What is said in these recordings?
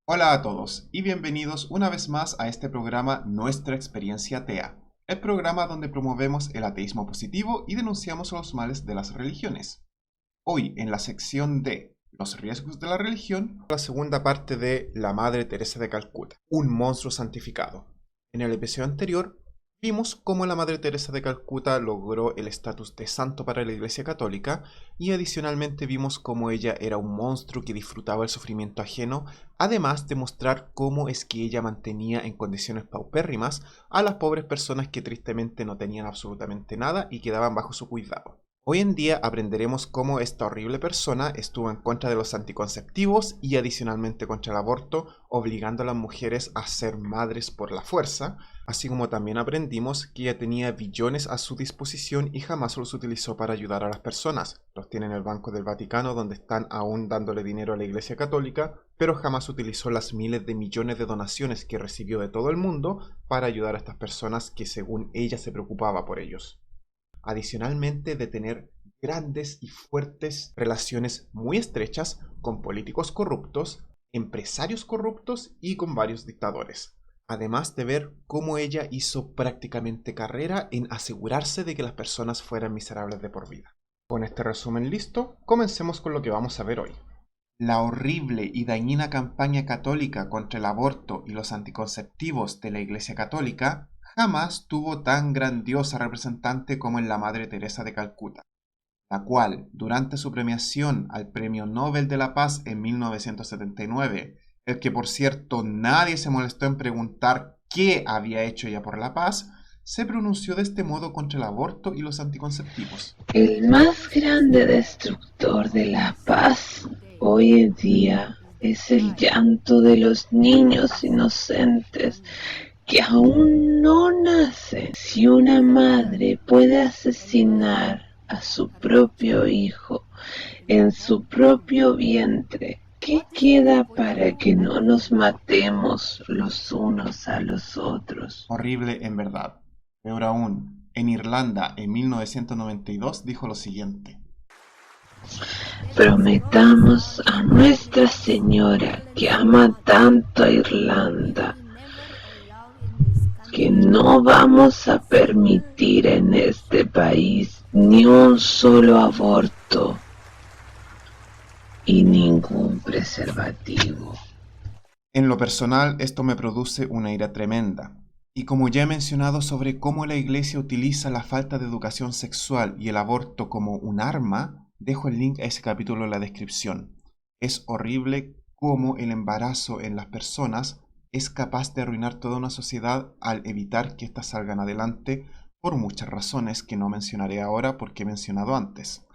Hola a todos y bienvenidos una vez más a este programa Nuestra Experiencia Atea, el programa donde promovemos el ateísmo positivo y denunciamos los males de las religiones. Hoy en la sección de los riesgos de la religión, la segunda parte de la Madre Teresa de Calcuta, un monstruo santificado. En el episodio anterior vimos cómo la Madre Teresa de Calcuta logró el estatus de santo para la Iglesia Católica y adicionalmente vimos cómo ella era un monstruo que disfrutaba el sufrimiento ajeno, además de mostrar cómo es que ella mantenía en condiciones paupérrimas a las pobres personas que tristemente no tenían absolutamente nada y quedaban bajo su cuidado. Hoy en día aprenderemos cómo esta horrible persona estuvo en contra de los anticonceptivos y adicionalmente contra el aborto, obligando a las mujeres a ser madres por la fuerza, así como también aprendimos que ella tenía billones a su disposición y jamás los utilizó para ayudar a las personas. Los tiene en el Banco del Vaticano, donde están aún dándole dinero a la Iglesia Católica, pero jamás utilizó las miles de millones de donaciones que recibió de todo el mundo para ayudar a estas personas que según ella se preocupaba por ellos. Adicionalmente de tener grandes y fuertes relaciones muy estrechas con políticos corruptos, empresarios corruptos y con varios dictadores. Además de ver cómo ella hizo prácticamente carrera en asegurarse de que las personas fueran miserables de por vida. Con este resumen listo, comencemos con lo que vamos a ver hoy. La horrible y dañina campaña católica contra el aborto y los anticonceptivos de la Iglesia Católica jamás tuvo tan grandiosa representante como en la Madre Teresa de Calcuta, la cual, durante su premiación al Premio Nobel de la Paz en 1979, el que por cierto nadie se molestó en preguntar qué había hecho ella por la paz, se pronunció de este modo contra el aborto y los anticonceptivos. El más grande destructor de la paz hoy en día es el llanto de los niños inocentes que aún no nacen. Si una madre puede asesinar a su propio hijo en su propio vientre, ¿qué queda para que no nos matemos los unos a los otros? Horrible en verdad. Peor aún, en Irlanda en 1992 dijo lo siguiente: Prometamos a Nuestra Señora que ama tanto a Irlanda que no vamos a permitir en este país ni un solo aborto y ningún preservativo. En lo personal, esto me produce una ira tremenda. Y como ya he mencionado sobre cómo la Iglesia utiliza la falta de educación sexual y el aborto como un arma, dejo el link a ese capítulo en la descripción. Es horrible cómo el embarazo en las personas es capaz de arruinar toda una sociedad al evitar que éstas salgan adelante por muchas razones que no mencionaré ahora porque he mencionado antes.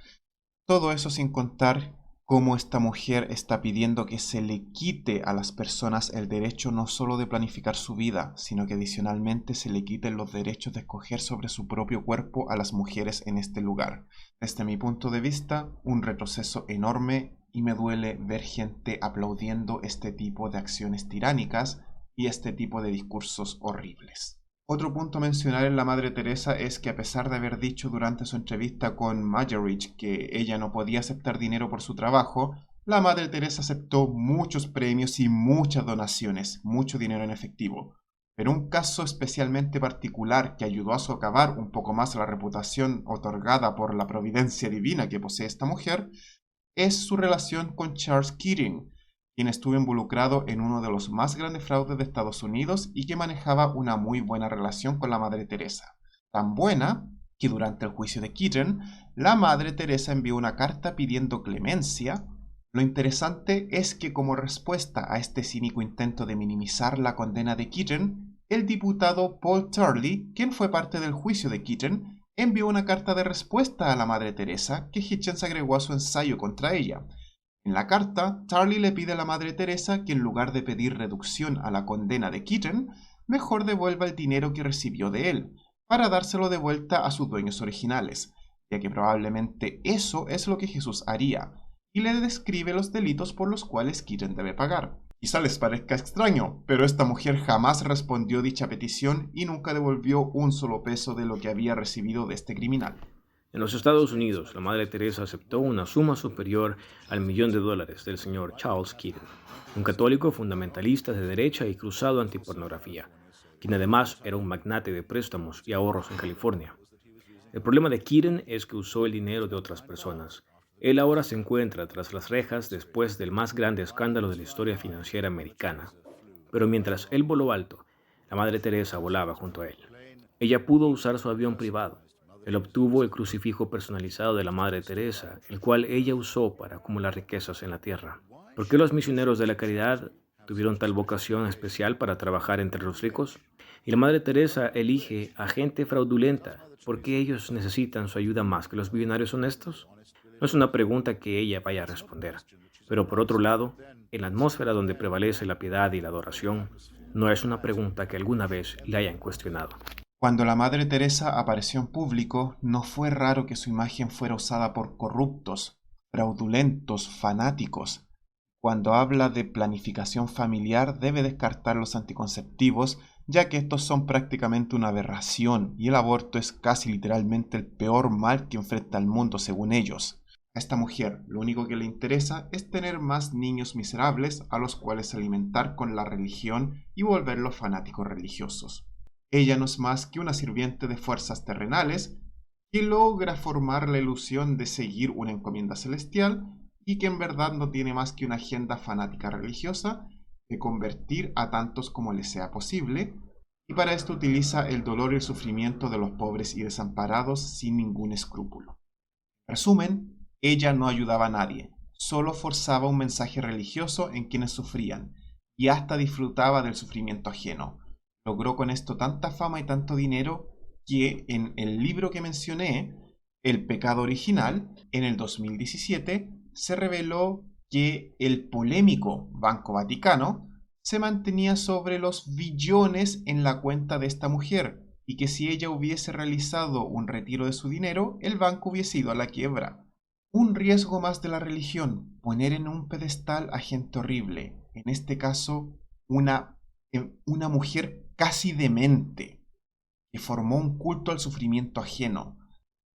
Todo eso sin contar cómo esta mujer está pidiendo que se le quite a las personas el derecho no solo de planificar su vida, sino que adicionalmente se le quiten los derechos de escoger sobre su propio cuerpo a las mujeres en este lugar. Desde mi punto de vista, un retroceso enorme y me duele ver gente aplaudiendo este tipo de acciones tiránicas y este tipo de discursos horribles. Otro punto a mencionar en la Madre Teresa es que a pesar de haber dicho durante su entrevista con Majerich que ella no podía aceptar dinero por su trabajo, la Madre Teresa aceptó muchos premios y muchas donaciones, mucho dinero en efectivo. Pero un caso especialmente particular que ayudó a socavar un poco más la reputación otorgada por la providencia divina que posee esta mujer es su relación con Charles Keating, quien estuvo involucrado en uno de los más grandes fraudes de Estados Unidos y que manejaba una muy buena relación con la Madre Teresa. Tan buena que durante el juicio de Keating, la Madre Teresa envió una carta pidiendo clemencia. Lo interesante es que como respuesta a este cínico intento de minimizar la condena de Keating, el diputado Paul Turley, quien fue parte del juicio de Keating, envió una carta de respuesta a la Madre Teresa que Hitchens agregó a su ensayo contra ella. En la carta, Turley le pide a la Madre Teresa que en lugar de pedir reducción a la condena de Keating, mejor devuelva el dinero que recibió de él, para dárselo de vuelta a sus dueños originales, ya que probablemente eso es lo que Jesús haría, y le describe los delitos por los cuales Keating debe pagar. Quizá les parezca extraño, pero esta mujer jamás respondió dicha petición y nunca devolvió un solo peso de lo que había recibido de este criminal. En los Estados Unidos, la Madre Teresa aceptó una suma superior al $1.000.000 del señor Charles Keaton, un católico fundamentalista de derecha y cruzado antipornografía, quien además era un magnate de préstamos y ahorros en California. El problema de Keaton es que usó el dinero de otras personas. Él ahora se encuentra tras las rejas después del más grande escándalo de la historia financiera americana. Pero mientras él voló alto, la Madre Teresa volaba junto a él. Ella pudo usar su avión privado. Él obtuvo el crucifijo personalizado de la Madre Teresa, el cual ella usó para acumular riquezas en la tierra. ¿Por qué los misioneros de la caridad tuvieron tal vocación especial para trabajar entre los ricos? Y la Madre Teresa elige a gente fraudulenta. ¿Por qué ellos necesitan su ayuda más que los millonarios honestos? No es una pregunta que ella vaya a responder. Pero por otro lado, en la atmósfera donde prevalece la piedad y la adoración, no es una pregunta que alguna vez le hayan cuestionado. Cuando la Madre Teresa apareció en público, no fue raro que su imagen fuera usada por corruptos, fraudulentos, fanáticos. Cuando habla de planificación familiar, debe descartar los anticonceptivos, ya que estos son prácticamente una aberración y el aborto es casi literalmente el peor mal que enfrenta el mundo según ellos. A esta mujer lo único que le interesa es tener más niños miserables a los cuales alimentar con la religión y volverlos fanáticos religiosos. Ella no es más que una sirviente de fuerzas terrenales que logra formar la ilusión de seguir una encomienda celestial y que en verdad no tiene más que una agenda fanática religiosa de convertir a tantos como le sea posible, y para esto utiliza el dolor y el sufrimiento de los pobres y desamparados sin ningún escrúpulo. En resumen, ella no ayudaba a nadie, solo forzaba un mensaje religioso en quienes sufrían, y hasta disfrutaba del sufrimiento ajeno. Logró con esto tanta fama y tanto dinero que en el libro que mencioné, El pecado original, en el 2017, se reveló que el polémico Banco Vaticano se mantenía sobre los billones en la cuenta de esta mujer y que si ella hubiese realizado un retiro de su dinero, el banco hubiese ido a la quiebra. Un riesgo más de la religión, poner en un pedestal a gente horrible, en este caso una mujer casi demente, que formó un culto al sufrimiento ajeno.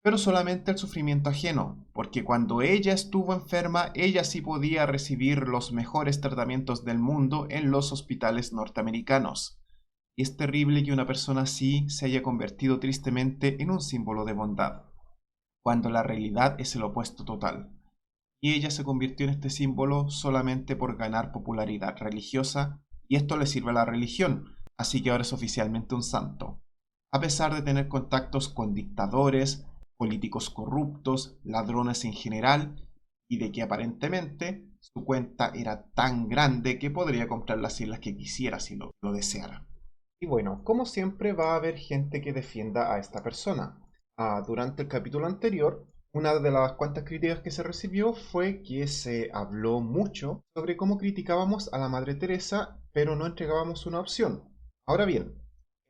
Pero solamente al sufrimiento ajeno, porque cuando ella estuvo enferma, ella sí podía recibir los mejores tratamientos del mundo en los hospitales norteamericanos. Y es terrible que una persona así se haya convertido tristemente en un símbolo de bondad, cuando la realidad es el opuesto total. Y ella se convirtió en este símbolo solamente por ganar popularidad religiosa, y esto le sirve a la religión, así que ahora es oficialmente un santo. A pesar de tener contactos con dictadores, políticos corruptos, ladrones en general, y de que aparentemente su cuenta era tan grande que podría comprar las islas que quisiera si lo deseara. Y bueno, como siempre va a haber gente que defienda a esta persona. Durante el capítulo anterior, una de las cuantas críticas que se recibió fue que se habló mucho sobre cómo criticábamos a la Madre Teresa, pero no entregábamos una opción. Ahora bien,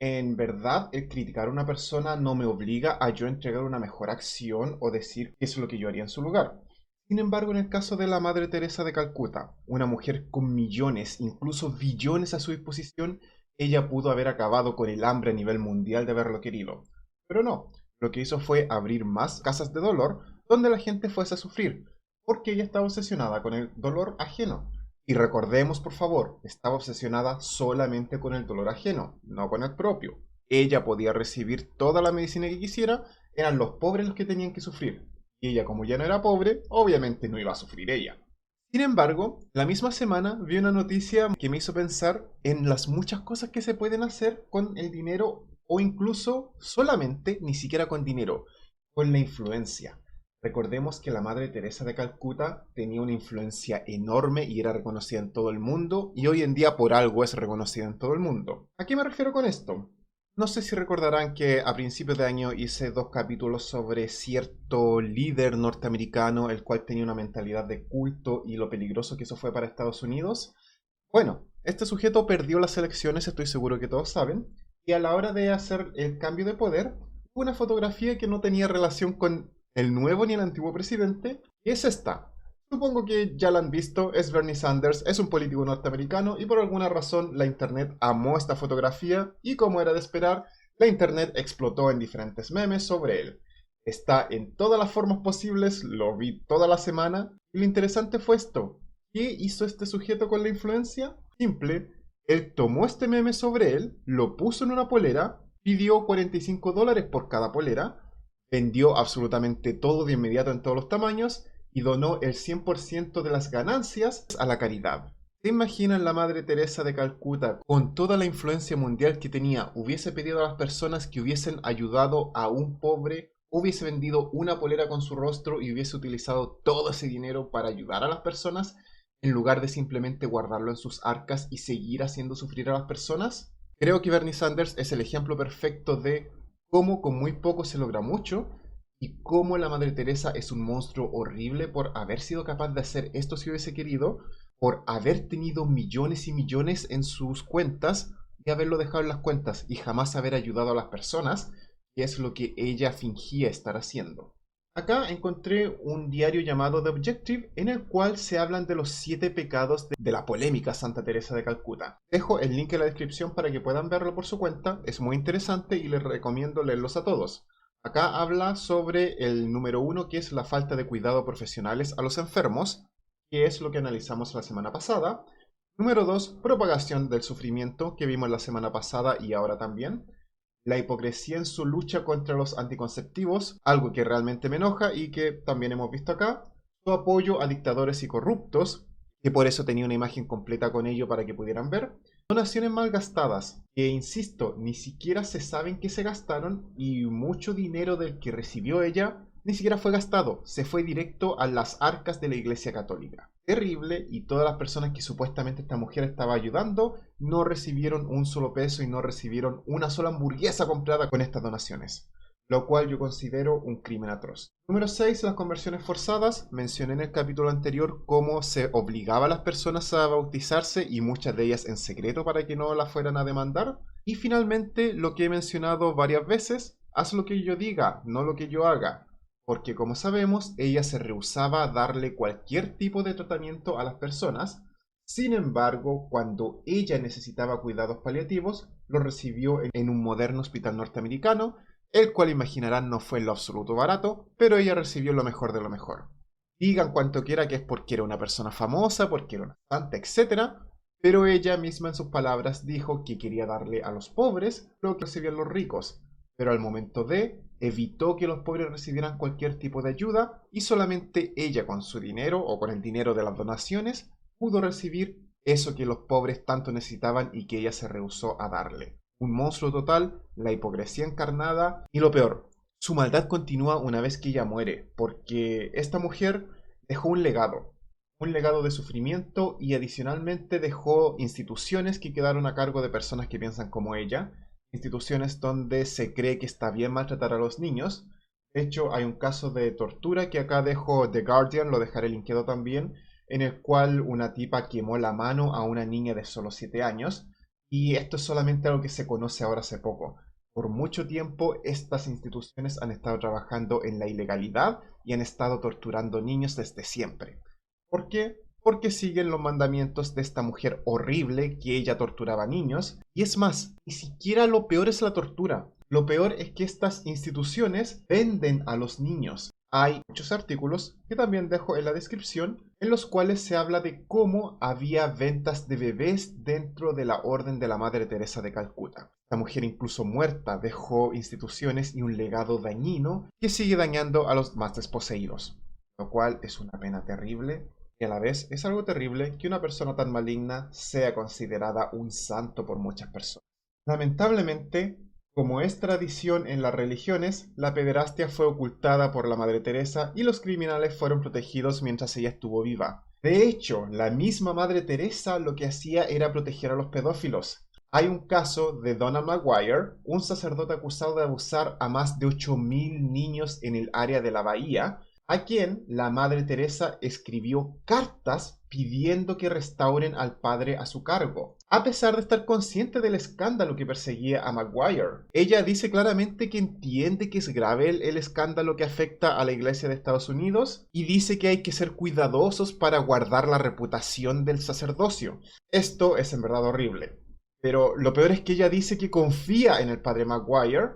en verdad, el criticar a una persona no me obliga a yo entregar una mejor acción o decir qué es lo que yo haría en su lugar. Sin embargo, en el caso de la Madre Teresa de Calcuta, una mujer con millones, incluso billones a su disposición, ella pudo haber acabado con el hambre a nivel mundial de haberlo querido. Pero no, lo que hizo fue abrir más casas de dolor donde la gente fuese a sufrir, porque ella estaba obsesionada con el dolor ajeno. Y recordemos, por favor, estaba obsesionada solamente con el dolor ajeno, no con el propio. Ella podía recibir toda la medicina que quisiera, eran los pobres los que tenían que sufrir. Y ella, como ya no era pobre, obviamente no iba a sufrir ella. Sin embargo, la misma semana vi una noticia que me hizo pensar en las muchas cosas que se pueden hacer con el dinero o incluso solamente, ni siquiera con dinero, con la influencia. Recordemos que la Madre Teresa de Calcuta tenía una influencia enorme y era reconocida en todo el mundo, y hoy en día por algo es reconocida en todo el mundo. ¿A qué me refiero con esto? No sé si recordarán que a principios de año hice 2 capítulos sobre cierto líder norteamericano, el cual tenía una mentalidad de culto y lo peligroso que eso fue para Estados Unidos. Bueno, este sujeto perdió las elecciones, estoy seguro que todos saben, y a la hora de hacer el cambio de poder, hubo una fotografía que no tenía relación con el nuevo ni el antiguo presidente, y es esta. Supongo que ya la han visto, es Bernie Sanders, es un político norteamericano y por alguna razón la internet amó esta fotografía y como era de esperar, la internet explotó en diferentes memes sobre él. Está en todas las formas posibles, lo vi toda la semana. Y lo interesante fue esto. ¿Qué hizo este sujeto con la influencia? Simple, él tomó este meme sobre él, lo puso en una polera, pidió $45 por cada polera, vendió absolutamente todo de inmediato en todos los tamaños y donó el 100% de las ganancias a la caridad. ¿Se imaginan la Madre Teresa de Calcuta, con toda la influencia mundial que tenía, hubiese pedido a las personas que hubiesen ayudado a un pobre, hubiese vendido una polera con su rostro y hubiese utilizado todo ese dinero para ayudar a las personas, en lugar de simplemente guardarlo en sus arcas y seguir haciendo sufrir a las personas? Creo que Bernie Sanders es el ejemplo perfecto de cómo con muy poco se logra mucho y cómo la Madre Teresa es un monstruo horrible por haber sido capaz de hacer esto si hubiese querido, por haber tenido millones y millones en sus cuentas y haberlo dejado en las cuentas y jamás haber ayudado a las personas, que es lo que ella fingía estar haciendo. Acá encontré un diario llamado The Objective en el cual se hablan de los 7 pecados de la polémica Santa Teresa de Calcuta. Dejo el link en la descripción para que puedan verlo por su cuenta, es muy interesante y les recomiendo leerlos a todos. Acá habla sobre el número 1, que es la falta de cuidado profesionales a los enfermos, que es lo que analizamos la semana pasada. Número 2, propagación del sufrimiento, que vimos la semana pasada y ahora también. La hipocresía en su lucha contra los anticonceptivos, algo que realmente me enoja y que también hemos visto acá. Su apoyo a dictadores y corruptos, que por eso tenía una imagen completa con ello para que pudieran ver. Donaciones mal gastadas, que insisto, ni siquiera se saben que se gastaron y mucho dinero del que recibió ella ni siquiera fue gastado, se fue directo a las arcas de la Iglesia Católica. Terrible, y todas las personas que supuestamente esta mujer estaba ayudando no recibieron un solo peso y no recibieron una sola hamburguesa comprada con estas donaciones, lo cual yo considero un crimen atroz. Número 6, las conversiones forzadas. Mencioné en el capítulo anterior cómo se obligaba a las personas a bautizarse y muchas de ellas en secreto para que no las fueran a demandar. Y finalmente, lo que he mencionado varias veces, haz lo que yo diga, no lo que yo haga. Porque como sabemos, ella se rehusaba a darle cualquier tipo de tratamiento a las personas. Sin embargo, cuando ella necesitaba cuidados paliativos, lo recibió en un moderno hospital norteamericano, el cual imaginarán no fue en lo absoluto barato, pero ella recibió lo mejor de lo mejor. Digan cuanto quiera que es porque era una persona famosa, porque era una santa, etc. Pero ella misma en sus palabras dijo que quería darle a los pobres lo que recibían los ricos. Pero al momento de, evitó que los pobres recibieran cualquier tipo de ayuda y solamente ella con su dinero o con el dinero de las donaciones pudo recibir eso que los pobres tanto necesitaban y que ella se rehusó a darle. Un monstruo total, la hipocresía encarnada y lo peor, su maldad continúa una vez que ella muere, porque esta mujer dejó un legado de sufrimiento y adicionalmente dejó instituciones que quedaron a cargo de personas que piensan como ella, instituciones donde se cree que está bien maltratar a los niños. De hecho, hay un caso de tortura que acá dejo The Guardian, lo dejaré linkeado también, en el cual una tipa quemó la mano a una niña de solo 7 años. Y esto es solamente algo que se conoce ahora hace poco. Por mucho tiempo, estas instituciones han estado trabajando en la ilegalidad y han estado torturando niños desde siempre. ¿Por qué? Porque siguen los mandamientos de esta mujer horrible que ella torturaba niños. Y es más, ni siquiera lo peor es la tortura. Lo peor es que estas instituciones venden a los niños. Hay muchos artículos que también dejo en la descripción en los cuales se habla de cómo había ventas de bebés dentro de la Orden de la Madre Teresa de Calcuta. Esta mujer incluso muerta dejó instituciones y un legado dañino que sigue dañando a los más desposeídos. Lo cual es una pena terrible. Y a la vez es algo terrible que una persona tan maligna sea considerada un santo por muchas personas. Lamentablemente, como es tradición en las religiones, la pederastia fue ocultada por la Madre Teresa y los criminales fueron protegidos mientras ella estuvo viva. De hecho, la misma Madre Teresa lo que hacía era proteger a los pedófilos. Hay un caso de Donald Maguire, un sacerdote acusado de abusar a más de 8.000 niños en el área de la Bahía, a quien la Madre Teresa escribió cartas pidiendo que restauren al padre a su cargo, a pesar de estar consciente del escándalo que perseguía a Maguire. Ella dice claramente que entiende que es grave el escándalo que afecta a la Iglesia de Estados Unidos y dice que hay que ser cuidadosos para guardar la reputación del sacerdocio. Esto es en verdad horrible, pero lo peor es que ella dice que confía en el padre Maguire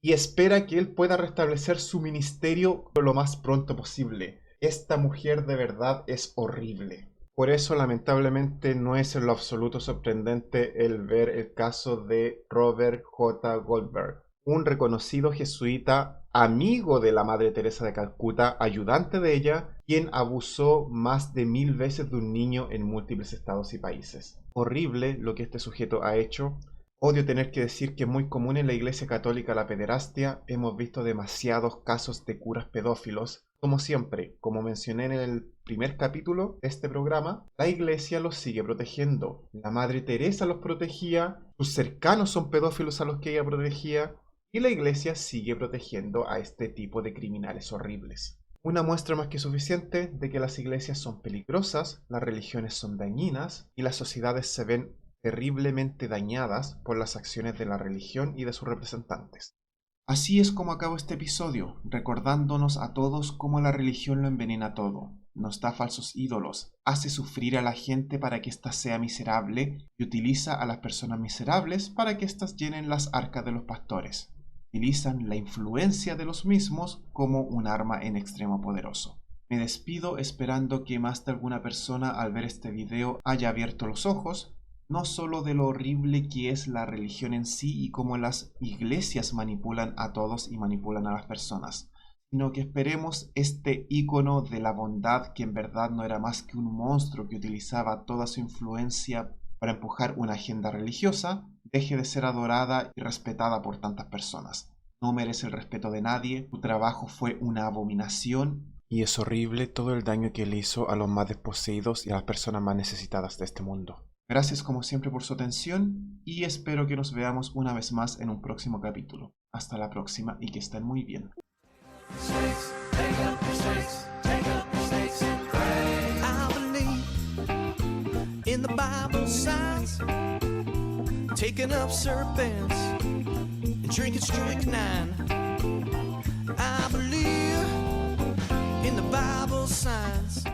y espera que él pueda restablecer su ministerio lo más pronto posible. Esta mujer de verdad es horrible. Por eso, lamentablemente, no es en lo absoluto sorprendente el ver el caso de Robert J. Goldberg, un reconocido jesuita, amigo de la Madre Teresa de Calcuta, ayudante de ella, quien abusó más de 1000 veces de un niño en múltiples estados y países. Horrible lo que este sujeto ha hecho. Odio tener que decir que es muy común en la Iglesia Católica la pederastia. Hemos visto demasiados casos de curas pedófilos. Como siempre, como mencioné en el primer capítulo de este programa, la Iglesia los sigue protegiendo. La Madre Teresa los protegía, sus cercanos son pedófilos a los que ella protegía, y la Iglesia sigue protegiendo a este tipo de criminales horribles. Una muestra más que suficiente de que las iglesias son peligrosas, las religiones son dañinas y las sociedades se ven terriblemente dañadas por las acciones de la religión y de sus representantes. Así es como acabo este episodio, recordándonos a todos cómo la religión lo envenena todo, nos da falsos ídolos, hace sufrir a la gente para que ésta sea miserable y utiliza a las personas miserables para que éstas llenen las arcas de los pastores. Utilizan la influencia de los mismos como un arma en extremo poderoso. Me despido esperando que más de alguna persona al ver este video haya abierto los ojos, no solo de lo horrible que es la religión en sí y cómo las iglesias manipulan a todos y manipulan a las personas, sino que esperemos este ícono de la bondad que en verdad no era más que un monstruo que utilizaba toda su influencia para empujar una agenda religiosa, deje de ser adorada y respetada por tantas personas. No merece el respeto de nadie, su trabajo fue una abominación y es horrible todo el daño que le hizo a los más desposeídos y a las personas más necesitadas de este mundo. Gracias como siempre por su atención y espero que nos veamos una vez más en un próximo capítulo. Hasta la próxima y que estén muy bien. In the Bible signs, taking up serpents and drinking strychnine. I believe in the Bible signs.